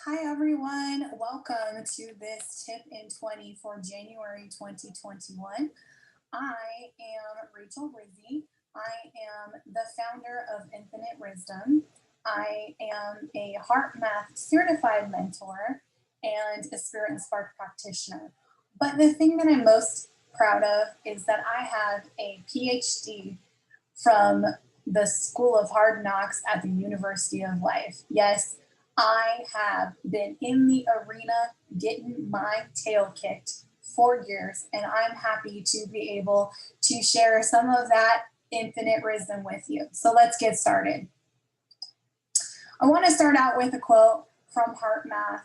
Hi everyone, welcome to this tip in 20 for January 2021. I am Rachael. I am the founder of Infinite Wisdom. I am a HeartMath certified mentor and a Spirit and Spark practitioner. But the thing that I'm most proud of is that I have a PhD from the School of Hard Knocks at the University of Life. Yes, I have been in the arena getting my tail kicked for years, and I'm happy to be able to share some of that infinite wisdom with you. So let's get started. I want to start out with a quote from HeartMath.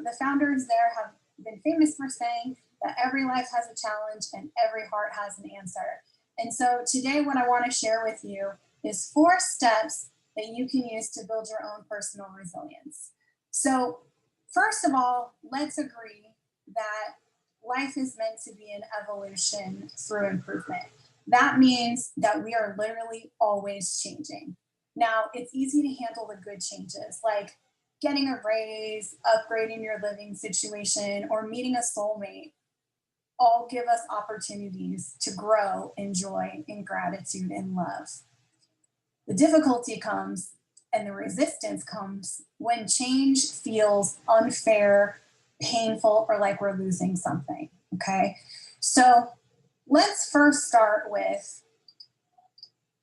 The founders there have been famous for saying that every life has a challenge and every heart has an answer. And so today, what I want to share with you is 4 steps that you can use to build your own personal resilience. So, first of all, let's agree that life is meant to be an evolution through improvement. That means that we are literally always changing. Now, it's easy to handle the good changes like getting a raise, upgrading your living situation, or meeting a soulmate. All give us opportunities to grow in joy, in gratitude, and love. The difficulty comes and the resistance comes when change feels unfair, painful, or like we're losing something. Okay. So let's first start with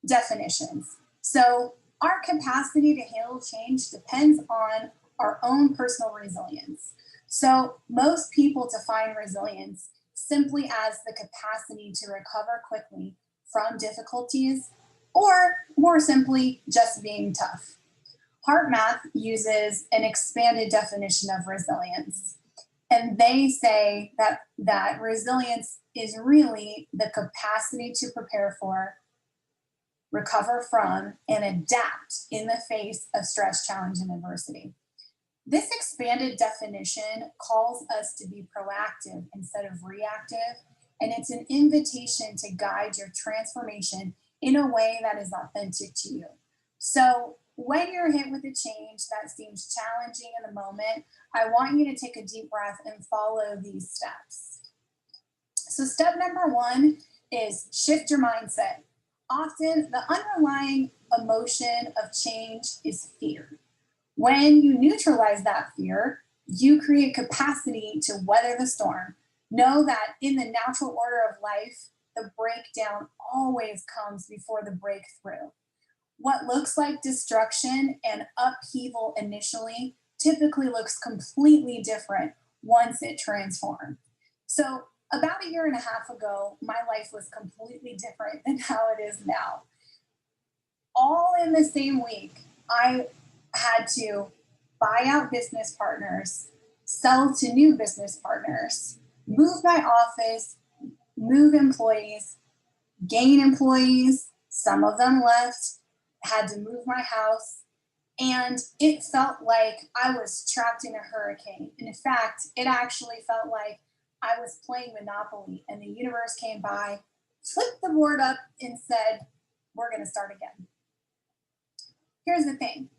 definitions. So, our capacity to handle change depends on our own personal resilience. So, most people define resilience simply as the capacity to recover quickly from difficulties, or more simply, just being tough. HeartMath uses an expanded definition of resilience, and they say that resilience is really the capacity to prepare for, recover from, and adapt in the face of stress, challenge, and adversity. This expanded definition calls us to be proactive instead of reactive, and it's an invitation to guide your transformation in a way that is authentic to you. So, when you're hit with a change that seems challenging in the moment, I want you to take a deep breath and follow these steps. So, step number 1 is shift your mindset. Often, the underlying emotion of change is fear. When you neutralize that fear, you create capacity to weather the storm. Know that in the natural order of life, the breakdown always comes before the breakthrough. What looks like destruction and upheaval initially typically looks completely different once it transforms. So, about a year and a half ago, my life was completely different than how it is now. All in the same week, I had to buy out business partners, sell to new business partners, move my office, move employees, gain employees. Some of them left, had to move my house. And it felt like I was trapped in a hurricane. And in fact, it actually felt like I was playing Monopoly and the universe came by, flipped the board up, and said, "We're going to start again." Here's the thing,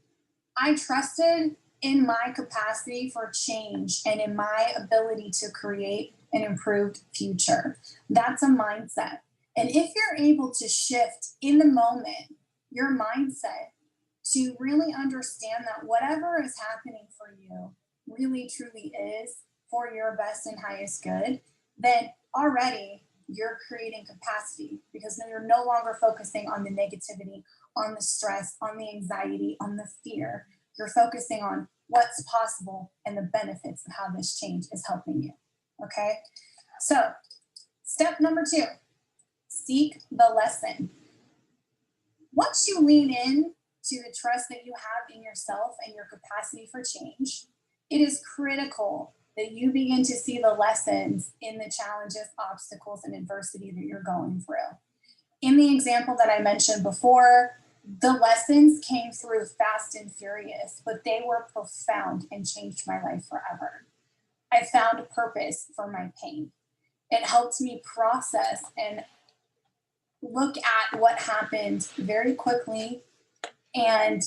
I trusted in my capacity for change and in my ability to create an improved future. That's a mindset. And if you're able to shift in the moment your mindset to really understand that whatever is happening for you really truly is for your best and highest good, then already you're creating capacity because you're no longer focusing on the negativity, on the stress, on the anxiety, on the fear. You're focusing on what's possible and the benefits of how this change is helping you. Okay? So, step number 2, seek the lesson. Once you lean in to the trust that you have in yourself and your capacity for change, it is critical that you begin to see the lessons in the challenges, obstacles, and adversity that you're going through. In the example that I mentioned before, the lessons came through fast and furious, but they were profound and changed my life forever. I found purpose for my pain. It helped me process and look at what happened very quickly, and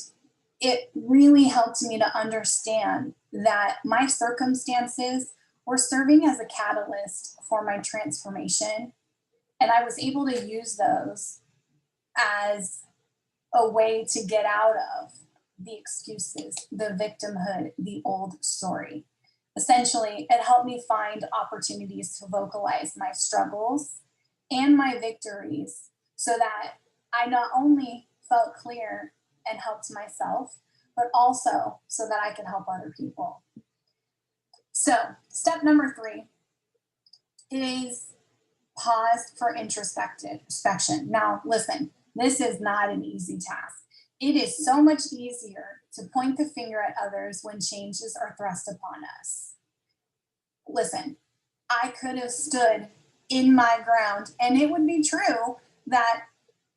it really helped me to understand that my circumstances were serving as a catalyst for my transformation. And I was able to use those as a way to get out of the excuses, the victimhood, the old story. Essentially, it helped me find opportunities to vocalize my struggles and my victories so that I not only felt clear and helped myself, but also so that I could help other people. So, step number 3 is pause for introspection. Now, listen, this is not an easy task. It is so much easier to point the finger at others when changes are thrust upon us. Listen, I could have stood in my ground, and it would be true that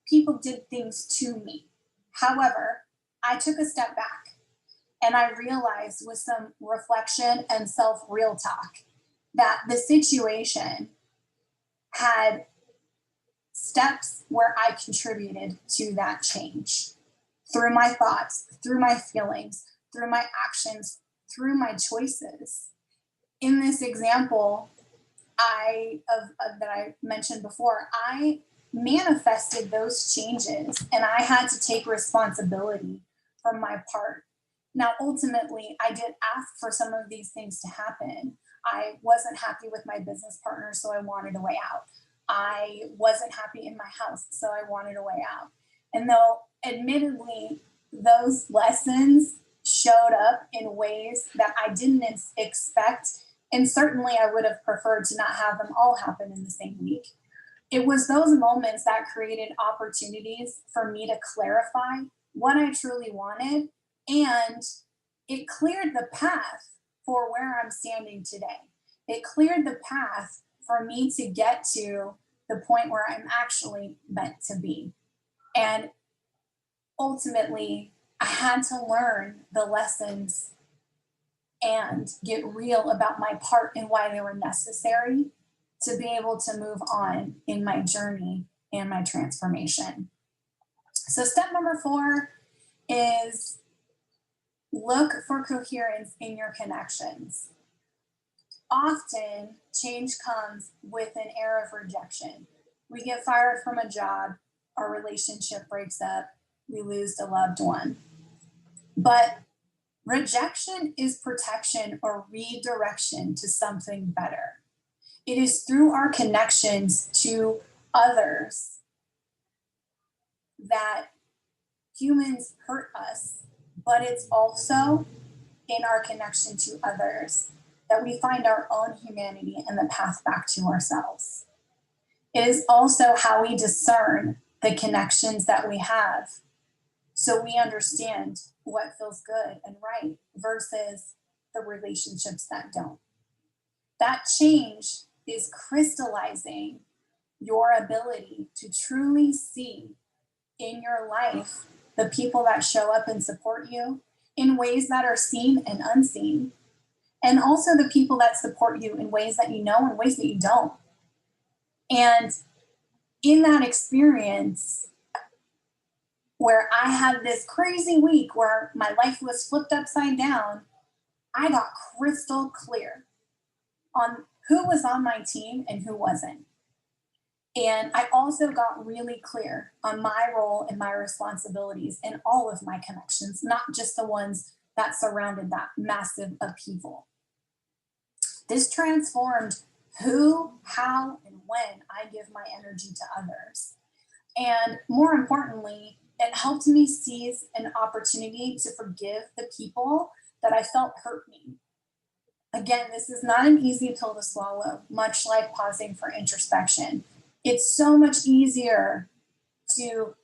people did things to me. However, I took a step back and I realized with some reflection and self-real talk that the situation had steps where I contributed to that change through my thoughts, through my feelings, through my actions, through my choices. In this example that I mentioned before, I manifested those changes and I had to take responsibility for my part. Now, ultimately, I did ask for some of these things to happen. I wasn't happy with my business partner, so I wanted a way out. I wasn't happy in my house, so I wanted a way out. And though, admittedly, those lessons showed up in ways that I didn't expect, and certainly I would have preferred to not have them all happen in the same week. It was those moments that created opportunities for me to clarify what I truly wanted, and it cleared the path for where I'm standing today. It cleared the path for me to get to the point where I'm actually meant to be. And ultimately, I had to learn the lessons and get real about my part and why they were necessary to be able to move on in my journey and my transformation. So, step number 4 is look for coherence in your connections. Often, change comes with an air of rejection. We get fired from a job, our relationship breaks up, we lose a loved one. But rejection is protection or redirection to something better. It is through our connections to others that humans hurt us, but it's also in our connection to others that we find our own humanity and the path back to ourselves. It is also how we discern the connections that we have so we understand what feels good and right versus the relationships that don't. That change is crystallizing your ability to truly see in your life the people that show up and support you in ways that are seen and unseen, and also the people that support you in ways that you know and ways that you don't. And in that experience, where I had this crazy week where my life was flipped upside down, I got crystal clear on who was on my team and who wasn't. And I also got really clear on my role and my responsibilities in all of my connections, not just the ones that surrounded that massive upheaval. This transformed who, how, and when I give my energy to others. And more importantly, it helped me seize an opportunity to forgive the people that I felt hurt me. Again, this is not an easy pill to swallow, much like pausing for introspection. It's so much easier to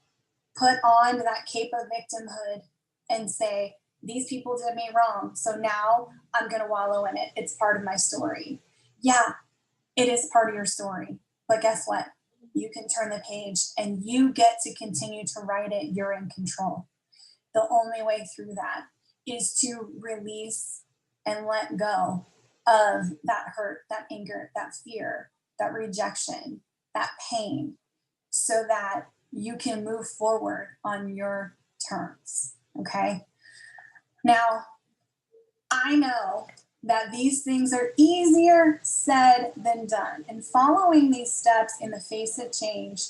put on that cape of victimhood and say, these people did me wrong, so now I'm going to wallow in it. It's part of my story. Yeah, it is part of your story. But guess what? You can turn the page and you get to continue to write it. You're in control. The only way through that is to release and let go of that hurt, that anger, that fear, that rejection, that pain, so that you can move forward on your terms. Okay. Now, I know that these things are easier said than done. And following these steps in the face of change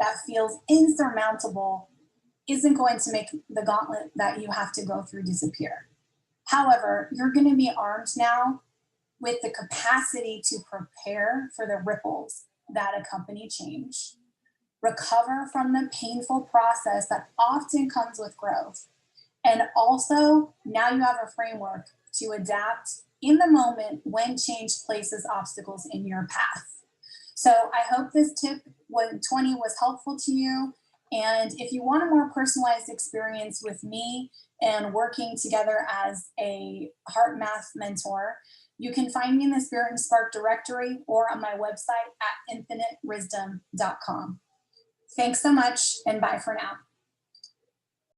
that feels insurmountable isn't going to make the gauntlet that you have to go through disappear. However, you're going to be armed now with the capacity to prepare for the ripples that accompany change, recover from the painful process that often comes with growth, and also now you have a framework to adapt in the moment when change places obstacles in your path. So I hope this tip 20 was helpful to you. And if you want a more personalized experience with me and working together as a HeartMath mentor, you can find me in the Spirit and Spark directory or on my website at infinitewisdom.com. Thanks so much, and bye for now.